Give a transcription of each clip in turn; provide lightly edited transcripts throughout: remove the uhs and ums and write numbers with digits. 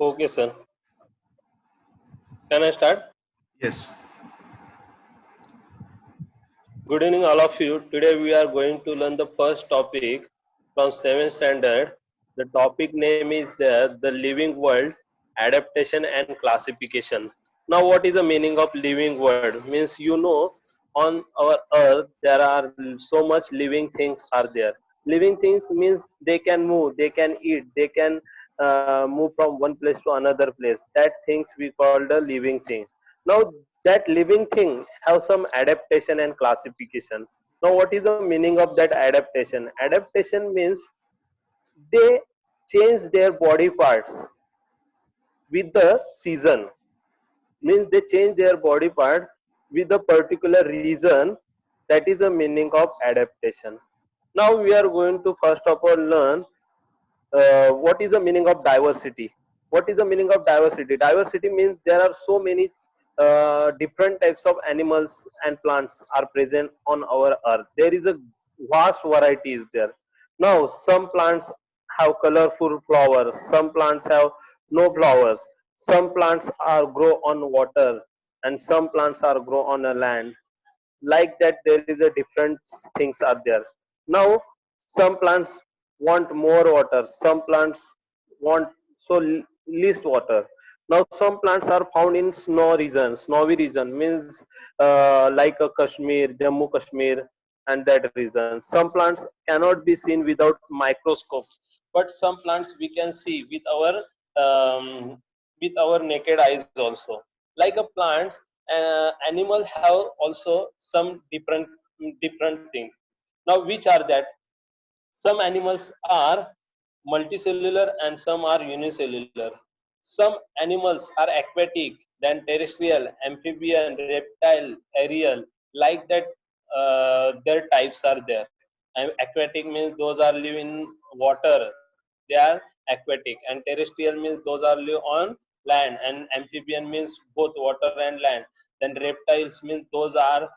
Okay, sir. Can I start? Yes. Good evening, all of you. Today we are going to learn the first topic from 7th standard. The topic name is the living world, adaptation and classification. Now, what is the meaning of living world? Means on our earth there are so much living things are there. Living things means they can move, they can eat, they can move from one place to another place. That things we call the living thing. Now that living thing have some adaptation and classification. Now what is the meaning of that adaptation? Adaptation means they change their body parts with the season, means they change their body part with a particular reason. That is the meaning of adaptation. Now we are going to first of all learn what is the meaning of diversity. What is the meaning of diversity? Diversity means there are so many different types of animals and plants are present on our earth. There is a vast variety is there. Now some plants have colorful flowers, some plants have no flowers, some plants are grow on water, and some plants are grow on a land. Like that there is a different things are there. Now some plants want more water, some plants want least water. Now some plants are found in snowy region means like a Kashmir, Jammu Kashmir, and that region. Some plants cannot be seen without microscope, but some plants we can see with our naked eyes also. Like a plants, animal have also some different things. Now which are that? Some animals are multicellular and some are unicellular. Some animals are aquatic, then terrestrial, amphibian, reptile, aerial. Like that, their types are there. And aquatic means those are live in water. They are aquatic, and terrestrial means those are live on land, and amphibian means both water and land. Then reptiles means those are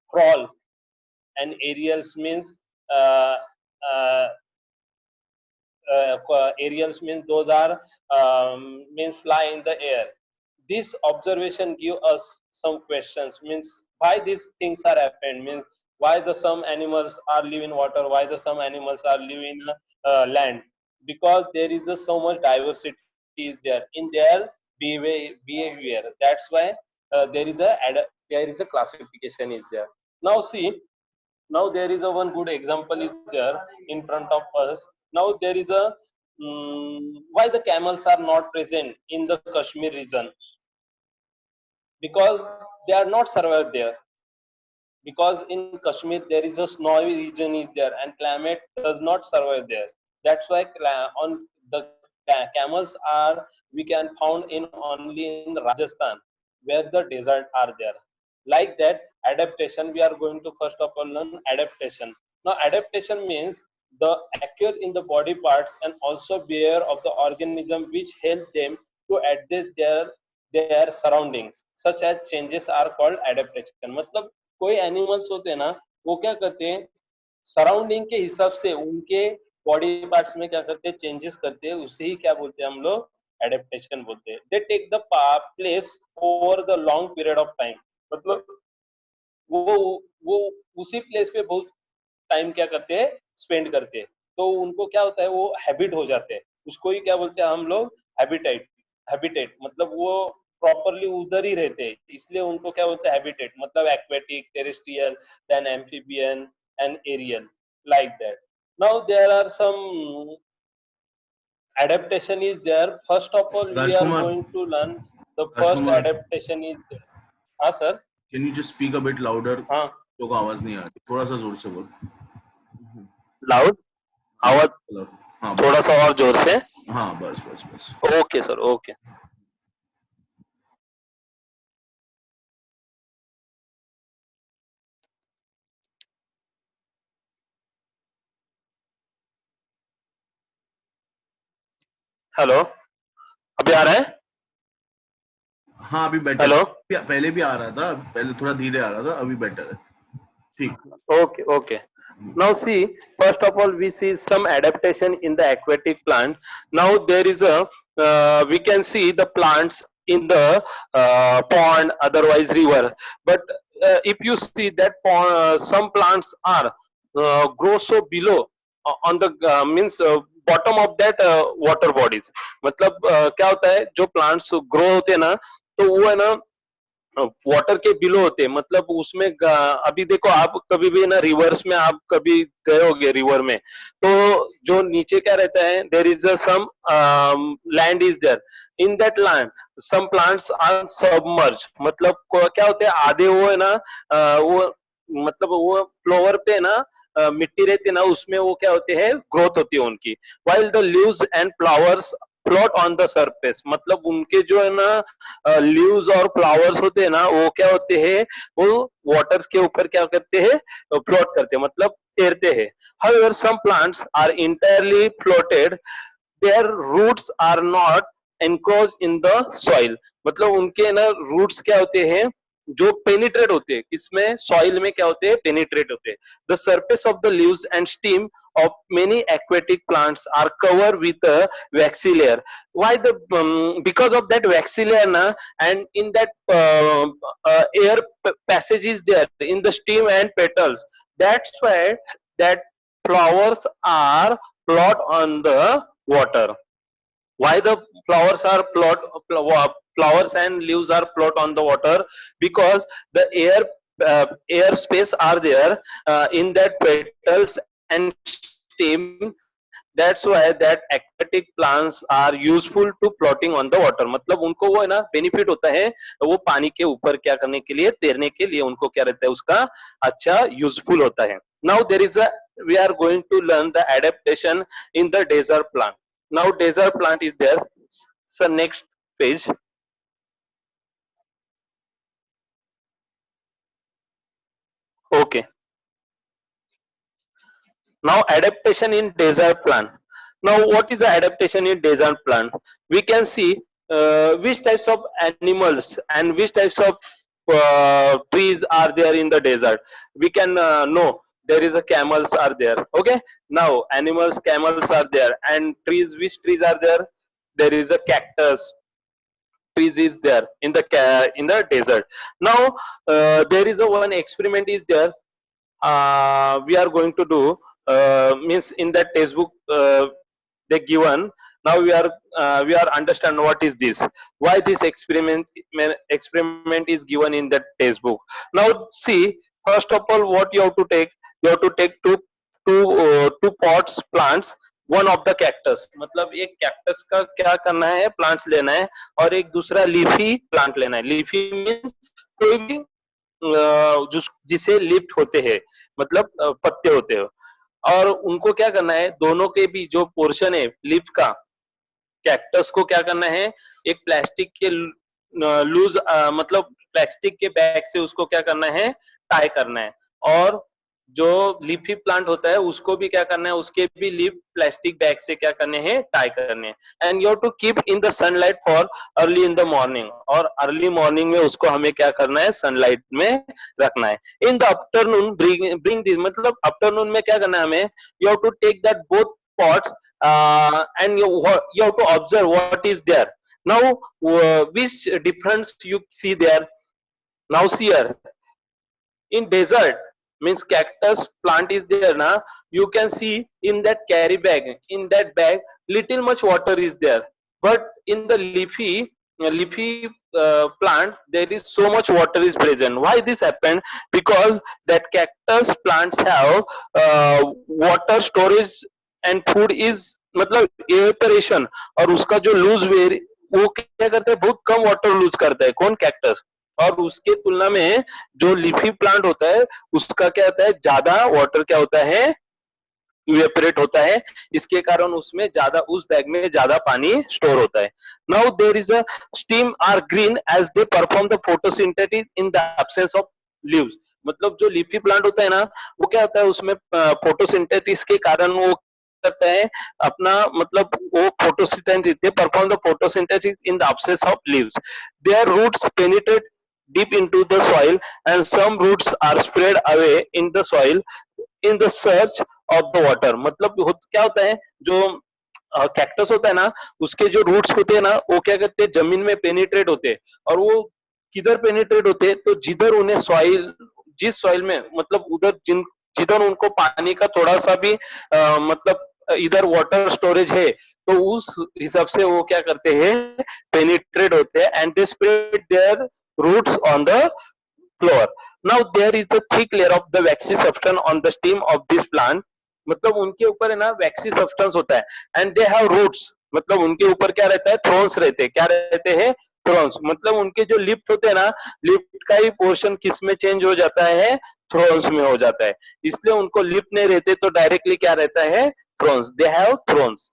crawl, and aerials means uh, uh, aerials means those are means fly in the air. This observation give us some questions, means why these things are happened, means why the some animals are live in water, why the some animals are live in land. Because there is a so much diversity is there in their behavior. That's why there is a classification is there. Now see, now there is a one good example is there in front of us. Now there is a why the camels are not present in the Kashmir region? Because they are not survived there. Because in Kashmir there is a snowy region is there and climate does not survive there. That's why on the camels are we can found in only in Rajasthan, where the desert are there. Like that, adaptation we are going to first of all learn adaptation. Now adaptation means the occur in the body parts and also behavior of the organism which help them to adjust their surroundings. Such as changes are called adaptation. मतलब कोई animals होते हैं ना, वो क्या करते हैं, surrounding के हिसाब से उनके बॉडी पार्ट्स में क्या करते हैं, चेंजेस करते हैं. उसे ही क्या बोलते हैं हम लोग, एडेप्टेशन बोलते हैं. They take the place over the long period of time. मतलब वो वो उसी प्लेस पे बहुत टाइम क्या करते हैं, स्पेंड करते हैं. तो उनको क्या होता है, वो हैबिट हो जाते हैं. उसको ही क्या बोलते हैं हम लोग, हैबिटेट. हैबिटेट मतलब वो प्रॉपरली उधर ही रहते हैं, इसलिए उनको क्या बोलते हैं, हैबिटेट. मतलब aquatic, terrestrial, then amphibian and aerial. Like that. Now there are some adaptation is there. First of all we are Rajkumar, going to learn the first Rajkumar, adaptation is there. हाँ sir. can you just speak a bit louder? हाँ, तो आवाज नहीं आ रही, थोड़ा सा जोर से बोल. लाउड हाँ, आवाज hello. हाँ थोड़ा बस. सा और जोर से. हाँ बस बस बस. Okay sir, okay. हेलो, अभी आ रहा है? हाँ अभी बेटर. हेलो. पहले भी आ रहा था, पहले थोड़ा धीरे आ रहा था, अभी बेटर है. ठीक. Okay okay. Now see, first of all, we see some adaptation in the aquatic plant. Now there is a, we can see the plants in the pond, otherwise river. But if you see that pond, some plants are grow so below on the means bottom of that water bodies. मतलब क्या होता है जो plants grow होते हैं ना तो वो है ना वाटर के बिलो होते हैं मतलब उसमें अभी देखो आप कभी भी ना रिवर्स में आप कभी गए होगे रिवर में तो जो नीचे क्या रहता है there is a some land is there in that land some plants are submerge मतलब क्या होते हैं आधे वो है ना वो मतलब वो फ्लोवर पे ना मिट्टी रहती है ना उसमें वो क्या होते हैं ग्रोथ होती है उनकी while the leaves and flowers float on the surface मतलब उनके जो है ना लीव्स और फ्लावर्स होते हैं ना वो क्या होते हैं वो वाटर्स के ऊपर क्या करते हैं फ्लोट करते हैं मतलब तैरते हैं however some plants are entirely floated their roots are not encroached in the soil मतलब उनके ना रूट्स क्या होते हैं जो पेनिट्रेट होते हैं इसमें सॉइल में क्या होते हैं पेनिट्रेट होते हैं the surface of the leaves and steam of many aquatic plants are covered with a waxy layer why the because of that waxy layer na and in that air passage is there in the stem and petals that's why that flowers are float on the water why the flowers are flowers and leaves are float on the water because the air space are there in that petals and stem that's why that aquatic plants are useful to floating on the water मतलब उनको वो है ना benefit होता है वो पानी के ऊपर क्या करने के लिए तैरने के लिए उनको क्या रहता है उसका अच्छा यूजफुल होता है now there is a we are going to learn the adaptation in the desert plant now desert plant is there so next page okay now adaptation in desert plant now what is the adaptation in desert plant we can see which types of animals and which types of trees are there in the desert we can know there is a camels are there okay now animals camels are there and trees which trees are there there is a cactus trees is there in the desert now there is a one experiment is there we are going to do means in that textbook they given now we are understand what is this why this experiment is given in that textbook now see first of all what you have to take two pots plants one of the cactus मतलब एक cactus का क्या करना है plants लेना है और एक दूसरा लीफी प्लांट लेना है लीफी मीन्स कोई भी जिसे लिफ्ट होते हैं मतलब पत्ते होते हैं और उनको क्या करना है दोनों के भी जो पोर्शन है लीफ का कैक्टस को क्या करना है एक प्लास्टिक के लूज मतलब प्लास्टिक के बैग से उसको क्या करना है टाई करना है और जो लीफी प्लांट होता है उसको भी क्या करना है उसके भी लीफ प्लास्टिक बैग से क्या करने हैं टाई करने हैं and you have to keep in the sunlight for early in the morning और अर्ली मॉर्निंग में उसको हमें क्या करना है सनलाइट में रखना है in the afternoon bring this मतलब आफ्टरनून में क्या करना है हमें you have to take that both pots and you have to observe what is there now which difference you see there now see here in desert means cactus plant is there na you can see in that carry bag in that bag little much water is there but in the leafy plant there is so much water is present why this happened because that cactus plants have water storage and food is मतलब aeration और उसका जो loose where वो क्या करता है बहुत कम water loose करता है कौन कैक्टस और उसके तुलना में जो लीफी प्लांट होता है उसका क्या होता है ज्यादा वाटर क्या होता है इवेपोरेट होता है इसके कारण उसमें ज्यादा उस बैग में ज्यादा पानी स्टोर होता है now there is a stem are green as they perform the photosynthesis in the absence of leaves मतलब जो लीफी प्लांट होता है ना वो क्या होता है उसमें फोटोसिंथेसिस के कारण वो करता है अपना मतलब वो photosynthesis they perform the photosynthesis in the absence of leaves their roots penetrate deep into the soil and some roots are spread away in the soil in the search of the water. मतलब क्या होता है, जो cactus होता है ना, उसके जो रूट्स होते हैं ना, वो क्या करते हैं, जमीन में पेनिट्रेट होते हैं। और वो किधर पेनिट्रेट होते हैं, तो जिधर उन्हें सॉइल, जिस सॉइल में मतलब उधर जिधर उनको पानी का थोड़ा सा भी मतलब इधर वाटर स्टोरेज है, तो उस हिसाब से वो क्या करते हैं, पेनिट्रेट होते हैं, and they spread their roots on the floor. Now there is a thick layer of the waxy substance on the stem of this plant. मतलब उनके ऊपर है ना वैक्सी सब्सटेंस होता है, एंड दे हैव रूट्स। मतलब उनके ऊपर क्या रहता है, थ्रोन्स रहते हैं। क्या रहते हैं, थ्रोन्स। मतलब उनके जो लिफ्ट होते हैं ना, लिफ्ट का ही पोर्शन किस में चेंज हो जाता है, थ्रोन्स में हो जाता है। इसलिए उनको लिफ्ट नहीं रहते, तो डायरेक्टली क्या रहता है, thrones. They have thrones.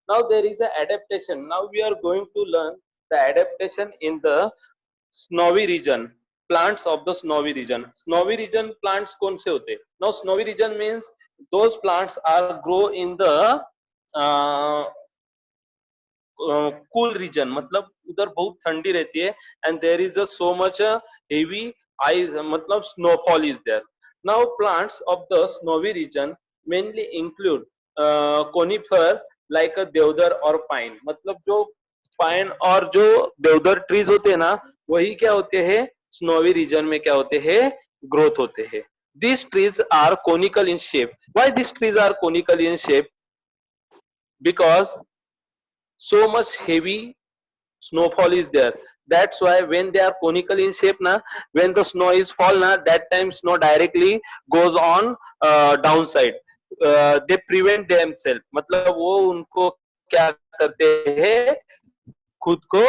Now there is a adaptation. Now we are going to learn the adaptation in the snowy region. Plants of the snowy region. Snowy region plants कौन से होते हैं? Now snowy region means those plants are grow in the uh, cool region. मतलब उधर बहुत ठंडी रहती है, and there is a so much heavy ice, मतलब snowfall is there. Now plants of the snowy region mainly include conifer like a deodar और pine. मतलब जो पाइन और जो देवदार ट्रीज होते हैं ना, वही क्या होते हैं, स्नोवी रीजन में क्या होते हैं, ग्रोथ होते हैं। These trees are conical in shape. Why these trees are conical in shape? Because so much heavy snowfall is there. That's why when they are conical in shape na, when the snow is fall na, that time snow directly goes on downside. They prevent themselves, मतलब वो उनको क्या करते हैं, खुद को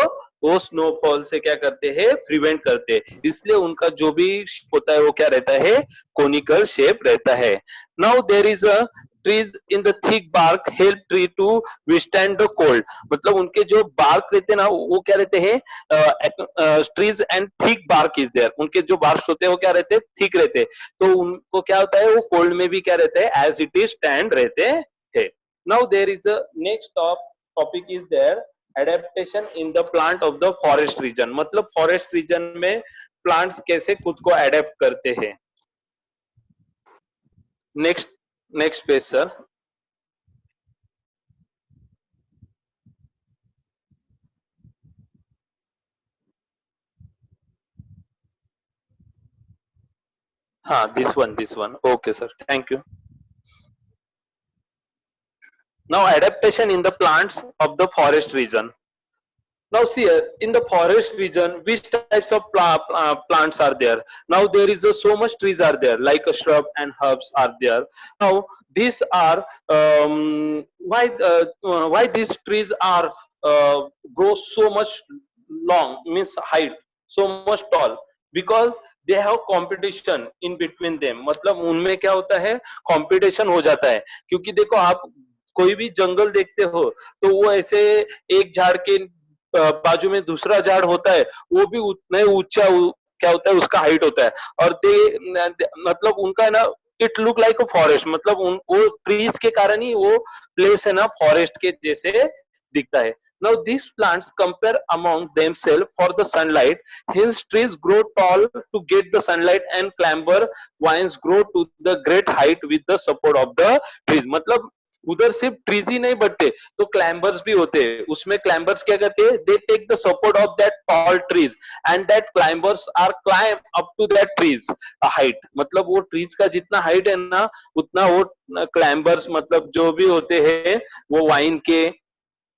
वो snowfall से क्या करते हैं, प्रिवेंट करते हैं। इसलिए उनका जो भी शेप होता है वो क्या रहता है, कोनिकल शेप रहता है। Now there is a trees in the thick bark help tree to withstand the cold। मतलब उनके जो bark रहते हैं ना, वो क्या रहते हैं, trees and thick bark is there। उनके जो barks होते हैं वो क्या रहते हैं, thick रहते हैं। तो उनको क्या होता है, वो cold में भी क्या रहते हैं, as it is stand रहते हैं। Now there is a next topic is there, adaptation in the plant of the forest region। मतलब forest region में plants कैसे खुद को adapt करते हैं। Next page sir. हाँ, this one okay sir, thank you. Now adaptation in the plants of the forest region. Now see here, in the forest region, which types of plants are there? Now there is so much trees are there, like a shrub and herbs are there. Now these are why these trees are grow so much long, means height, so much tall, because they have competition in between them। मतलब उनमें क्या होता है, competition हो जाता है। क्योंकि देखो आप कोई भी जंगल देखते हो, तो वो ऐसे एक झाड़ के बाजू में दूसरा झाड़ होता है, वो भी उतना ही ऊंचा क्या होता है, उसका हाइट होता है। और मतलब उनका है ना, it look like a forest. मतलब वो ट्रीज के कारण ही वो प्लेस है ना, फॉरेस्ट के जैसे दिखता है। Now these plants compare among themselves for the sunlight. Hence trees grow tall to get the sunlight and climber vines grow to the great height with the support of the trees। मतलब उधर सिर्फ trees ही नहीं बढ़ते, तो climbers भी होते हैं। उसमें क्लाइंबर्स क्या करते हैं, they take the support of that tall trees, and that climbers are climb up to that trees height. मतलब वो ट्रीज का जितना हाइट है ना, उतना वो क्लाइंबर्स, मतलब जो भी होते हैं, वो वाइन के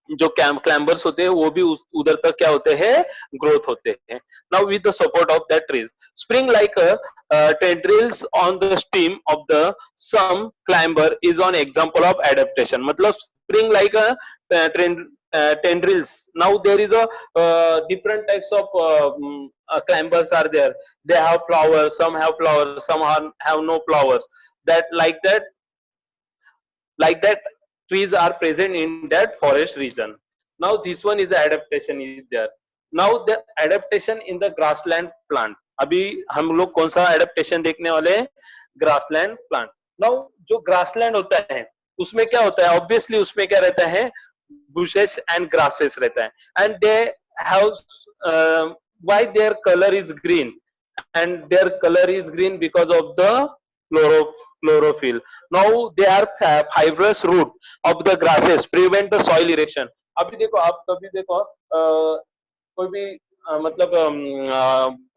जो क्लाइंबर्स होते हैं, वो भी उधर तक क्या होते हैं, ग्रोथ होते हैं। Now with the support of that trees, spring like tendrils on the stem of the some climber is an example of adaptation। मतलब spring like a tendrils। Now there is a different types of climbers are there। They have flowers, some have flowers, some have no flowers, that like that trees are present in that forest region। Now this one is adaptation is there। Now the adaptation in the grassland plant। अभी हम लोग कौन सा adaptation देखने वाले हैं, grassland plant. Now जो grassland होता है, उसमें क्या होता है, ऑब्वियसली उसमें क्या रहता है, बुशेस एंड ग्रासेस रहता है। And they have why their colour is green, and their colour is green because of the chlorophyll. Now they are fibrous root of the grasses prevent the soil erosion. अभी देखो आप कभी देखो कोई भी मतलब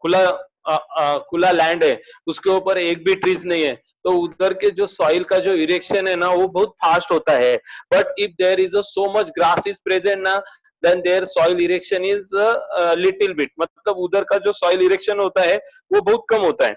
खुला खुला लैंड है उसके ऊपर एक भी ट्रीज नहीं है तो उधर के जो सॉइल का जो इरेक्शन है ना वो बहुत फास्ट होता है but if there is so much grass is present ना then there soil erosion is little bit मतलब उधर का जो सॉइल इरेक्शन होता है वो बहुत कम होता है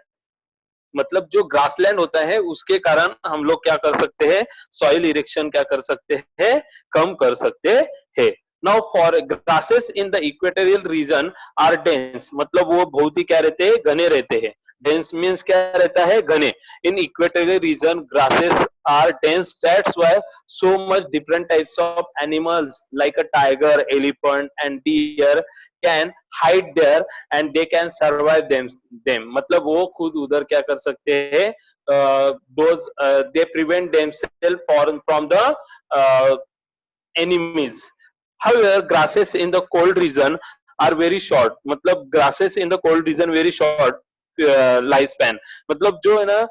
मतलब जो ग्रासलैंड होता है उसके कारण हम लोग क्या कर सकते हैं सॉइल इरेक्शन क्या कर सकते हैं कम कर सकते हैं now for grasses in the equatorial region are dense मतलब वो बहुत ही क्या रहते हैं घने रहते हैं डेंस मींस क्या रहता है घने in equatorial region grasses are dense that's why so much different types of animals like a tiger elephant and deer can hide there and they can survive them मतलब वो खुद उधर क्या कर सकते हैं those they prevent themselves from the enemies however grasses in the cold region are very short मतलब grasses in the cold region very short life span मतलब जो है ना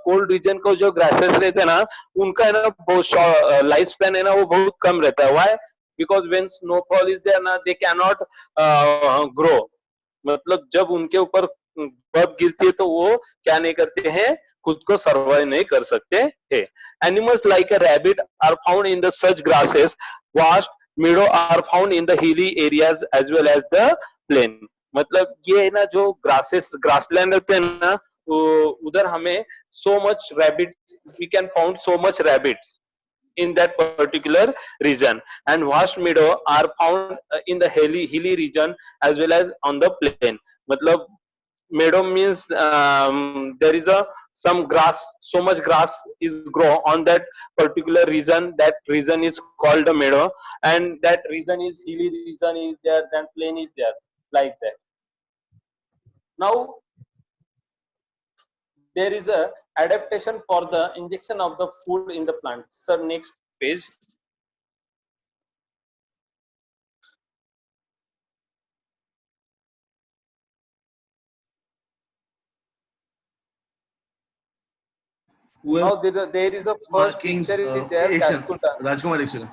कोल्ड रीजन को जो ग्रासेस रहते हैं ना उनका है ना बहुत लाइफ स्पैन है ना वो बहुत कम रहता है why because when snowfall is there ना दे कैन नॉट ग्रो मतलब जब उनके ऊपर बर्फ गिरती है तो वो क्या नहीं करते हैं खुद को सर्वाइव नहीं कर सकते हैं animals like a rabbit are found in the such grasses vast meadow are found in the hilly areas as well as the plain मतलब ये ना जो ग्रासेस ग्रासलैंड होते हैं ना उधर हमें so much rabbit we can found so much rabbits in that particular region and vast meadow are found in the hilly region as well as on the plain मतलब meadow means there is a some grass so much grass is grow on that particular region that region is called a meadow and that region is hilly region is there then plain is there like that now there is a adaptation for the injection of the food in the plant sir next page now there is a first markings picture is there एक second Cascutta. Rajkumar एक second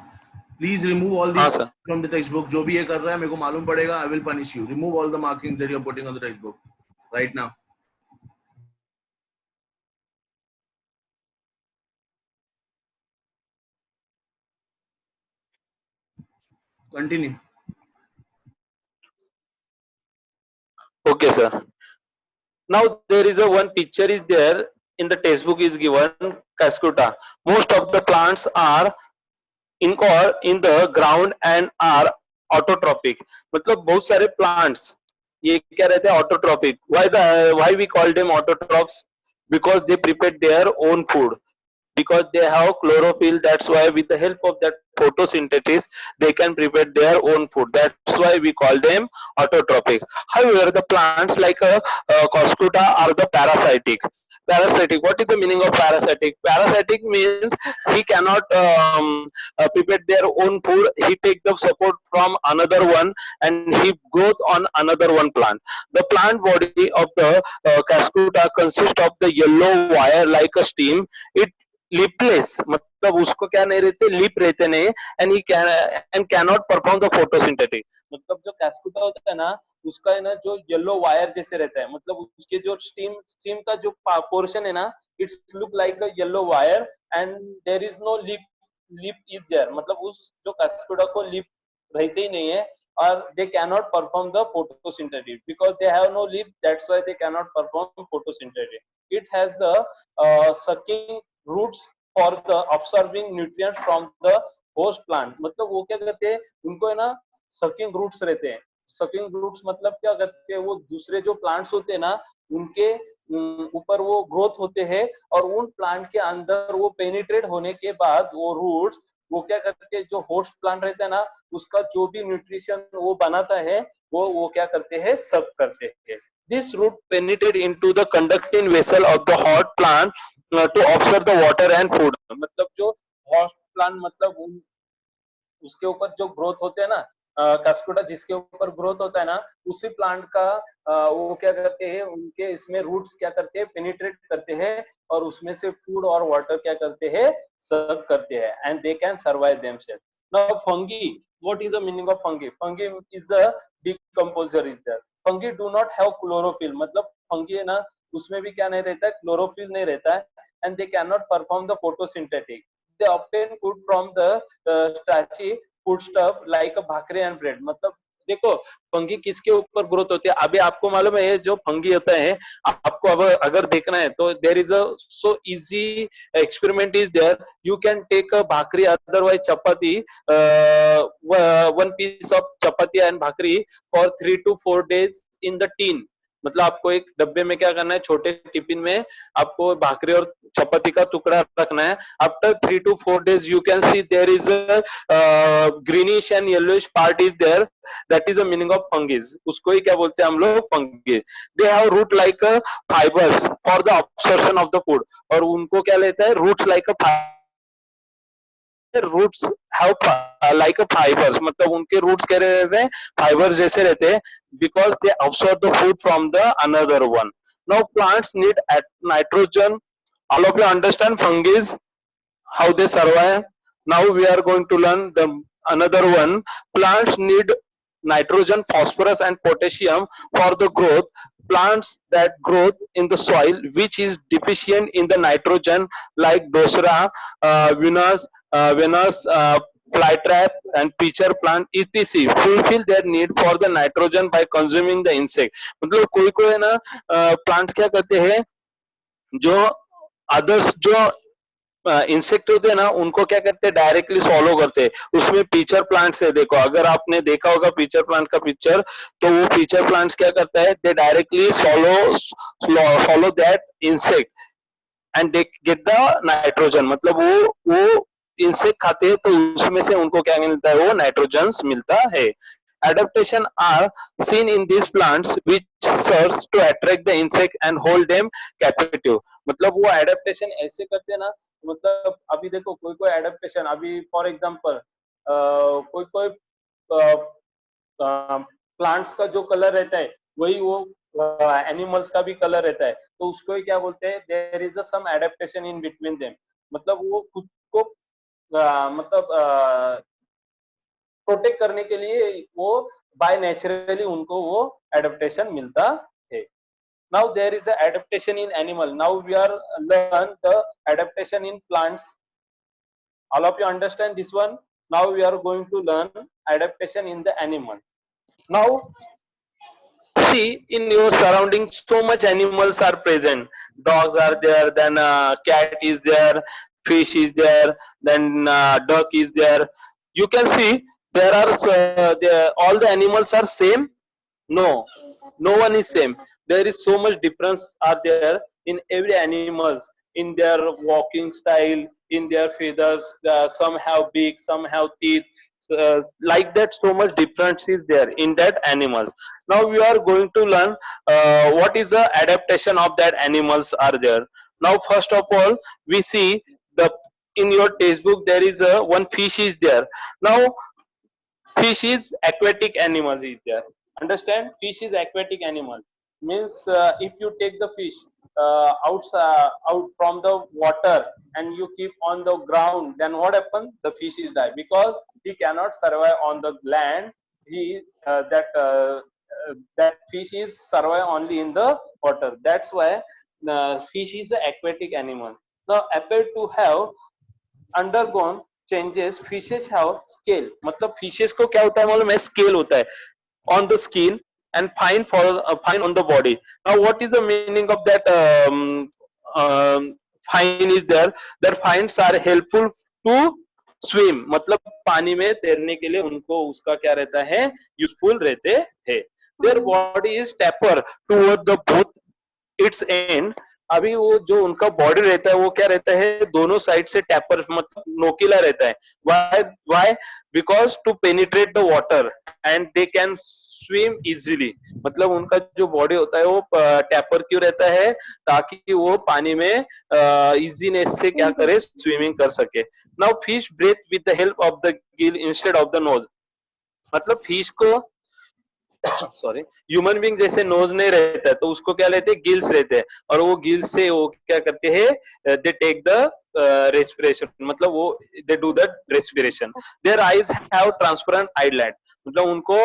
please remove all हाँ the sir from the textbook जो भी ये कर रहा है मेरे को मालूम पड़ेगा I will punish you remove all the markings that you are putting on the textbook right now continue okay sir now there is a one picture is there in the textbook is given Cascutta most of the plants are in the ground and are autotrophic मतलब बहुत सारे plants ये क्या रहते हैं autotrophic why we call them autotrophs because they prepare their own food because they have chlorophyll that's why with the help of that photosynthesis they can prepare their own food that's why we call them autotrophic however the plants like Cascutta are the parasitic what is the meaning of parasitic means he cannot prepare their own food he take the support from another one and he growth on another one plant the plant body of the Cascutta consists of the yellow wire like a stem it लिपलेस मतलब उसको क्या नहीं रहते lip रहते नहीं and he can and cannot perform the photosynthetic मतलब जो कैस्कुटा होता है ना उसका है ना जो येलो वायर जैसे रहता है मतलब उसके जो स्टीम का जो पोर्शन है ना it's look like a yellow wire and there is no lip is there मतलब उस जो कैस्कुटा को लिप रहते ही नहीं है or they cannot perform the photosynthesis because they have no leaf that's why they cannot perform photosynthesis it has the sucking roots for the absorbing nutrients from the host plant मतलब वो क्या करते हैं उनको है ना sucking roots रहते हैं sucking roots मतलब क्या करते हैं वो दूसरे जो plants होते हैं ना उनके ऊपर वो ग्रोथ होते हैं और उन प्लांट के अंदर वो पेनिट्रेट होने के बाद वो रूट्स वो क्या करते हैं जो होस्ट प्लांट रहता है ना उसका जो भी न्यूट्रिशन वो बनाता है वो क्या करते हैं सब करते हैं this root penetrate into the conducting vessel of the hot plant to absorb the water and food मतलब जो host plant मतलब उसके ऊपर जो ग्रोथ होते हैं ना कास्कुटा जिसके ऊपर ग्रोथ होता है ना, उसी प्लांट का वो क्या करते हैं, उनके इसमें रूट्स क्या करते हैं, पेनिट्रेट करते हैं और उसमें से फूड और वाटर क्या करते हैं, सर्व करते हैं, and they can survive themselves. Now fungi, what is the meaning of fungi? Fungi is a decomposer is there. Fungi do not have chlorophyll, मतलब फंगी है ना, उसमें भी क्या नहीं रहता है, क्लोरोफिल नहीं रहता है, and they cannot perform the photosynthetic. They obtain food from the starchy foodstuff like a bhakri and bread. मतलब देखो फंगी किसके ऊपर ग्रोथ होती है, अभी आपको मालूम है ये जो फंगी होता है, आपको अब अगर देखना है तो there is a so easy experiment is there. You can take a bhakri, otherwise chapati, one piece of chapati and bhakri for 3 to 4 days in the tin. मतलब आपको एक डब्बे में क्या करना है, छोटे टिफिन में आपको भाकरी और चपाती का टुकड़ा रखना है. After 3 to 4 days you can see there is a greenish and yellowish part is there. That is the meaning of fungi. उसको ही क्या बोलते हैं हम लोग, fungi. They have root like a fibers for the absorption of the food. और उनको क्या लेता है, roots like a roots have like a fibers, मतलब उनके रूट्स कह रहते हैं, फाइबर जैसे रहते हैं, because they absorb the food from the another one. Now plants need nitrogen. All of you understand fungis how they survive. Now we are going to learn the another one. Plants need nitrogen, phosphorus and potassium for the growth. Plants that grow in the soil which is deficient in the nitrogen like dosera, venus, flytrap and pitcher plant etc fulfill their need for the nitrogen by consuming the insect. मतलब कोई कोई है ना plants क्या करते हैं, जो others जो इंसेक्ट होते हैं ना, उनको क्या करते हैं, डायरेक्टली सॉलो करते हैं. उसमें पीचर प्लांट्स है, देखो अगर आपने देखा होगा पीचर प्लांट का पिक्चर, तो वो पीचर प्लांट्स क्या करता है, दे directly follow that insect and they get the nitrogen. मतलब वो इंसेक्ट खाते हैं तो उसमें से उनको क्या मिलता है, वो नाइट्रोजन मिलता है. Adaptation are seen in these plants which serves to attract the insect and hold them captive. मतलब वो एडेप्टेशन ऐसे करते हैं ना, मतलब अभी देखो कोई कोई एडेप्टेशन, अभी फॉर एग्जांपल कोई कोई प्लांट्स का जो कलर रहता है वही वो एनिमल्स का भी कलर रहता है, तो उसको ही क्या बोलते हैं, there is some adaptation in between them. मतलब वो खुद को मतलब प्रोटेक्ट करने के लिए वो बाय नेचुरली उनको वो एडेप्टेशन मिलता है. Now there is a adaptation in animal. Now we are learn the adaptation in plants. All of you understand this one? Now we are going to learn adaptation in the animal. Now see in your surroundings so much animals are present. Dogs are there, then cat is there, fish is there, then duck is there. You can see there are all the animals are same. No, no one is same. There is so much difference are there in every animals, in their walking style, in their feathers. Some have beak, some have teeth. Like that, so much difference is there in that animals. Now we are going to learn what is the adaptation of that animals are there. Now first of all, we see the in your textbook there is a one fish is there. Now fish is aquatic animals is there. Understand? Fish is aquatic animal. Means if you take the fish out from the water and you keep on the ground, then what happens? The fish is die because he cannot survive on the land. He that fish is survive only in the water. That's why fish is an aquatic animal. Now appear to have undergone changes. Fishes have scale. मतलब fishes को क्या होता है मालूम है, scale होता है on the skin and fine on the body. Now what is the meaning of that fine is there? That fines are helpful to swim. मतलब पानी में तैरने के लिए उनको उसका क्या रहता है, यूजफुल रहते हैं. Their body is taper toward the both its end. अभी वो जो उनका बॉडी रहता है वो क्या रहता है, दोनों साइड से टैपर मतलब नोकीला रहता है. why because to penetrate the water and they can swim easily. मतलब उनका जो बॉडी होता है वो टैपर क्यों रहता है, ताकि वो पानी में इजीनेस से क्या करे, स्विमिंग कर सके. Now fish breathe with the help of the gill instead of the nose. मतलब फिश को सॉरी ह्यूमन बींग जैसे नोज नहीं रहता है तो उसको क्या लेते हैं, गिल्स रहते हैं, और वो गिल्स से वो क्या करते हैं, दे टेक द रेस्पिरेशन, मतलब वो they do the respiration. There eyes have transparent eyelid, मतलब उनको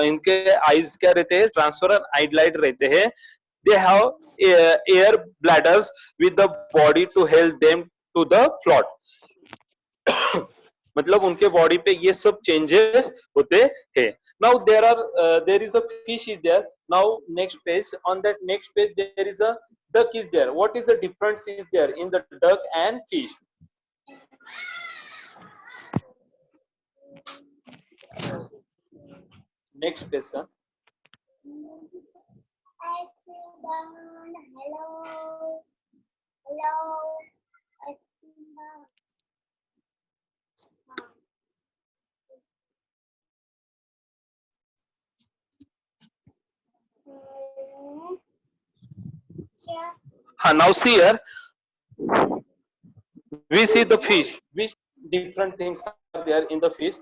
इनके आईज क्या रहते हैं, ट्रांसपेरेंट आईलाइट रहते हैं। They have air bladders with the body to help them to the float, मतलब उनके बॉडी पे ये सब चेंजेस होते हैं। Now there is a fish is there. Now next page, on that next page there is a duck is there. What is the difference is there in the duck and fish? Next page, sir. Hello. Hello. Now see here, we see the fish. Which different things are there in the fish?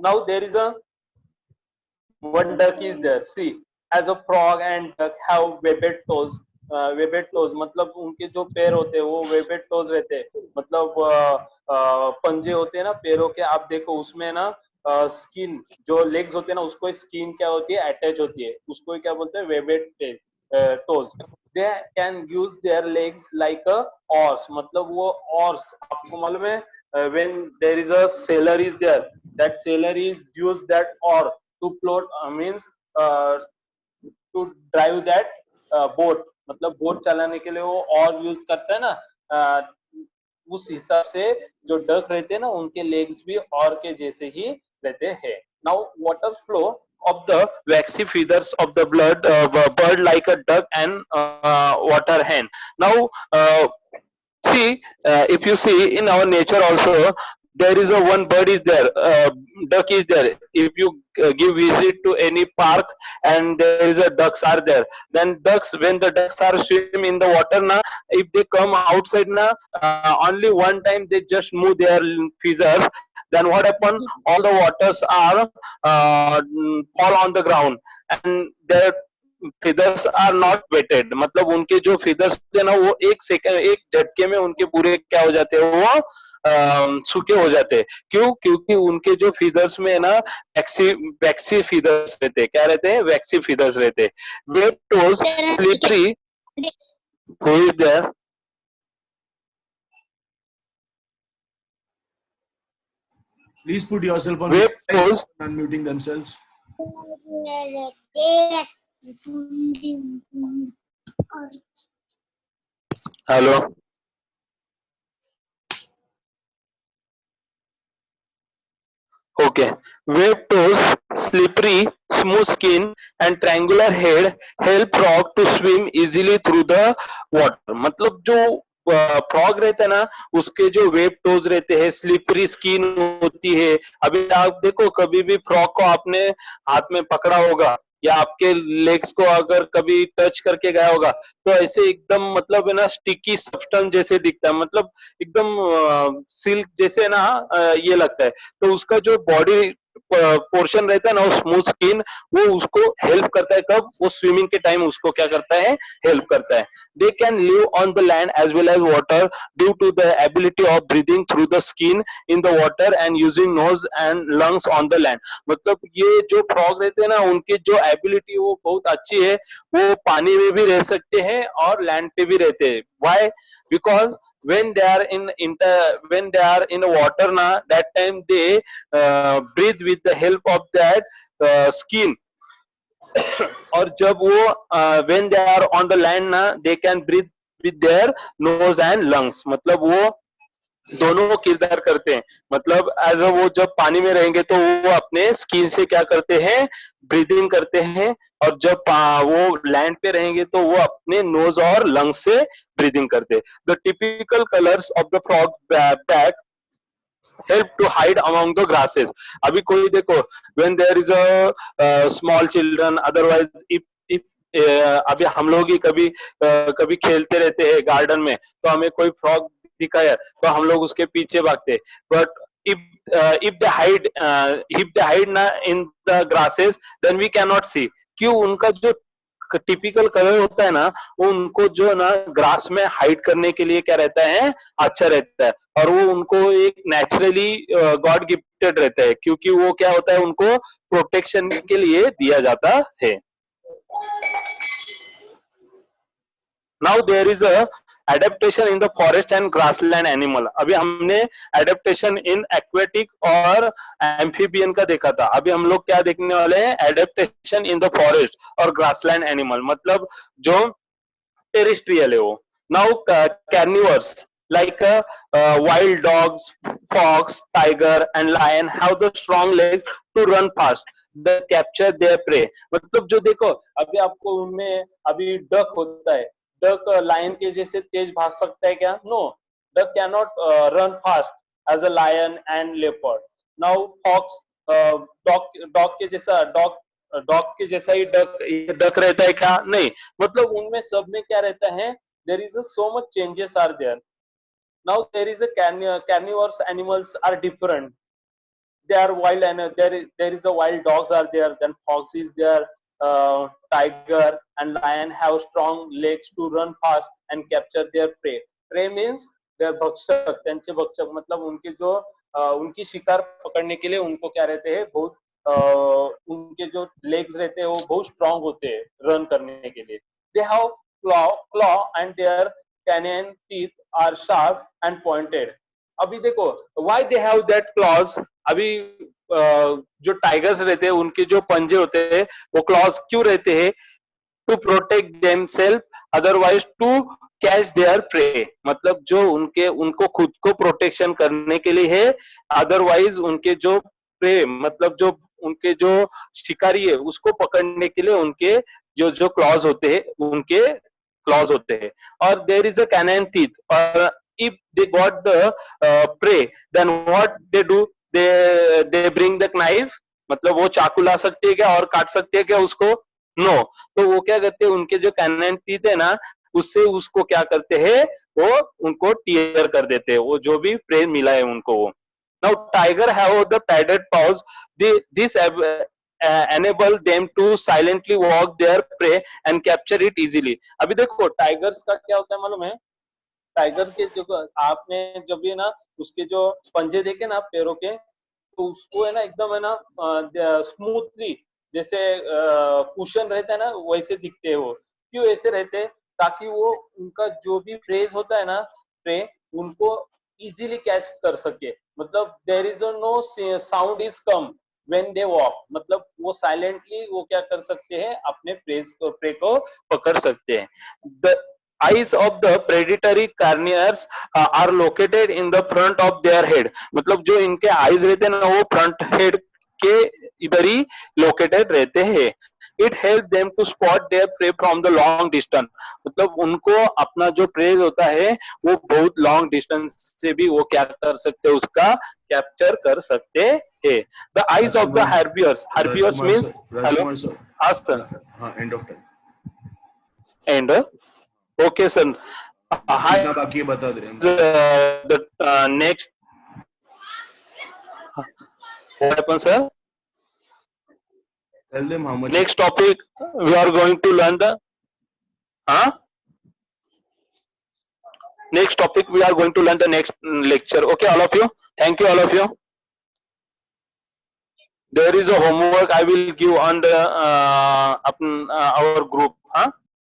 Now there is a one duck is there. See, as a frog and duck have webbed toes. Webbed toes मतलब उनके जो पैर होते हैं वो वेबेड toes रहते हैं, मतलब पंजे होते हैं ना पैरों के, आप देखो उसमें ना स्किन जो लेग्स होते हैं ना उसको स्किन क्या होती है, अटैच होती है, उसको क्या बोलते हैं, webbed toes. They can use their legs like a oars, मतलब वो ऑर्स, आपको मालूम है when there is a sailor is there, that sailor is use that oar to float, means to drive that boat, मतलब बोट चलाने के लिए वो और यूज करता है ना, उस हिसाब से जो डक रहते हैं ना उनके लेग्स भी और के जैसे ही रहते हैं। Now water flow of the waxy feathers of the blood bird like a duck and water hen. Now see, if you see in our nature also, there is a one bird is there, duck is there. If you give visit to any park and there is a ducks are there, then ducks, when the ducks are swim in the water na, if they come outside na, only one time they just move their feathers, then what happen, all the waters are fall on the ground and their feathers are not wetted, मतलब उनके जो feathers थे ना वो एक second, एक झटके में उनके पूरे क्या हो जाते हैं, वो सूखे हो जाते हैं। क्यों? क्योंकि उनके जो फीदर्स में ना वैक्सी फीदर्स रहते हैं, क्या रहते हैं, वैक्सी फीदर्स रहते हैं। Web toes slippery, who is there? Please put yourself on Web mute. Guys, toes. unmuting themselves. Hello, okay. Web toes, slippery, smooth skin, and triangular head help frog to swim easily through the water. मतलब जो frog रहता है ना उसके जो web toes रहते हैं, slippery skin होती है। अभी आप देखो कभी भी फ्रॉग को आपने हाथ में पकड़ा होगा या आपके लेग्स को अगर कभी टच करके गया होगा तो ऐसे एकदम मतलब है ना स्टिकी सब्सटेंस जैसे दिखता है, मतलब एकदम सिल्क जैसे ना ये लगता है। तो उसका जो बॉडी पोर्शन रहता है ना, वो स्मूथ स्किन, वो उसको हेल्प करता है, कब, वो स्विमिंग के टाइम उसको क्या करता है, हेल्प करता है। They can live on the land as well as water due to the ability of breathing through the skin in the water and using nose and lungs on the land. मतलब ये जो frog रहते हैं ना उनकी जो ability वो बहुत अच्छी है, वो पानी में भी रह सकते हैं और लैंड पे भी रहते हैं। Why? Because when they are when they are in the water na, that time they breathe with the help of that skin, और जब वो when they are on the land ना, they can breathe with their nose and lungs, मतलब वो दोनों किरदार करते हैं। मतलब एज अ वो जब पानी में रहेंगे तो वो अपने स्किन से क्या करते हैं, ब्रीदिंग करते हैं, और जब वो लैंड पे रहेंगे तो वो अपने नोज और लंग्स से ब्रीदिंग करते हैं। The typical colours of the frog back help to hide among the grasses. अभी कोई देखो when there is a small children, otherwise if अभी हम लोग ही कभी खेलते रहते हैं गार्डन में, तो हमें कोई फ्रॉग दिखा है तो हम लोग उसके पीछे भागते, but if they hide na in the grasses, then we cannot see. क्यों? उनका जो टिपिकल कलर होता है ना, वो उनको जो ना ग्रास में हाइड करने के लिए क्या रहता है, अच्छा रहता है, और वो उनको एक नेचुरली गॉड गिफ्टेड रहता है, क्योंकि वो क्या होता है, उनको प्रोटेक्शन के लिए दिया जाता है. Now there is a adaptation in the forest and grassland animal. अभी हमने एडेप्टेशन इन एक्वेटिक और एम्फीबियन का देखा था. अभी हम लोग क्या देखने वाले हैं, एडेप्टेशन इन द फॉरेस्ट और ग्रासलैंड एनिमल, मतलब जो टेरेस्ट्रियल है वो. Now carnivores like wild dogs, fox, tiger and lion have the strong legs to run fast. They capture their prey. मतलब जो देखो, अभी आपको उनमें अभी डक होता है, डक लायन के जैसे तेज भाग सकता है क्या? No, duck can not run fast as a lion and leopard. Now fox dog के जैसा डॉग के जैसा ही डक रहता है क्या? नहीं. मतलब उनमें सब में क्या रहता है, there is a so much changes are there. Now there is a carnivorous animals are different. They are wild, and there is a wild dogs are there, then fox is there, tiger and lion have strong legs to run fast and capture their prey. Prey means their भक्षक, त्यांचे भक्षक मतलब उनके जो उनकी शिकार पकड़ने के लिए उनको क्या रहते हैं, बहुत उनके जो लेग्स रहते हैं वो बहुत स्ट्रांग होते हैं रन करने के लिए. They have claw and their canine teeth are sharp and pointed. अभी देखो, why they have that claws. अभी जो टाइगर्स रहते हैं उनके जो पंजे होते हैं वो क्लॉज क्यों रहते हैं? To protect themselves, otherwise to catch their prey. मतलब जो उनको खुद को प्रोटेक्शन करने के लिए है, अदरवाइज उनके जो प्रे मतलब जो उनके जो शिकारी है उसको पकड़ने के लिए उनके जो क्लॉज होते हैं, उनके क्लॉज होते हैं. और there is a canine teeth, और if they got the prey, then what they do, they bring the knife. मतलब वो चाकू ला सकते हैं क्या और काट सकते हैं क्या उसको? नो. तो वो क्या करते हैं, उनके जो कैनाइन टीथ है ना, उससे उसको क्या करते हैं, वो उनको टीयर कर देते हैं, वो जो भी प्रे मिला है उनको वो. Now tiger have the padded paws. This enable them to silently walk their prey and capture it easily. अभी देखो टाइगर्स का क्या होता है मालूम है? टाइगर के जो आपने जब भी ना उसके जो पंजे देखे ना पैरों के, तो उसको है ना एकदम है ना स्मूथली जैसे कुशन रहता है ना वैसे दिखते हैं वो. क्यों ऐसे रहते हैं? ताकि वो उनका जो भी प्रेज होता है ना, प्रे, उनको इजीली कैच कर सके. मतलब there is no sound is come when they walk. मतलब वो साइलेंटली वो क्या कर सकते हैं, अपने प्रे को पकड़ सकते हैं. The eyes of the predatory carnivores are located in the front of their head. मतलब जो इनके eyes रहते हैं ना वो front head के इधर ही located रहते हैं. It helps them to spot their prey from the long distance. मतलब उनको अपना जो prey होता है वो बहुत long distance से भी वो क्या कर सकते हैं, उसका capture कर सकते हैं. The eyes of the herbivores. Herbivores means hello. हाँ, end of time. End. Okay, sir. Hi. बाकी बता दे. The next. What happened, sir? Tell them how much. Next topic we are going to learn the. Next topic we are going to learn the next lecture. Okay, all of you. Thank you, all of you. There is a homework I will give on the our group.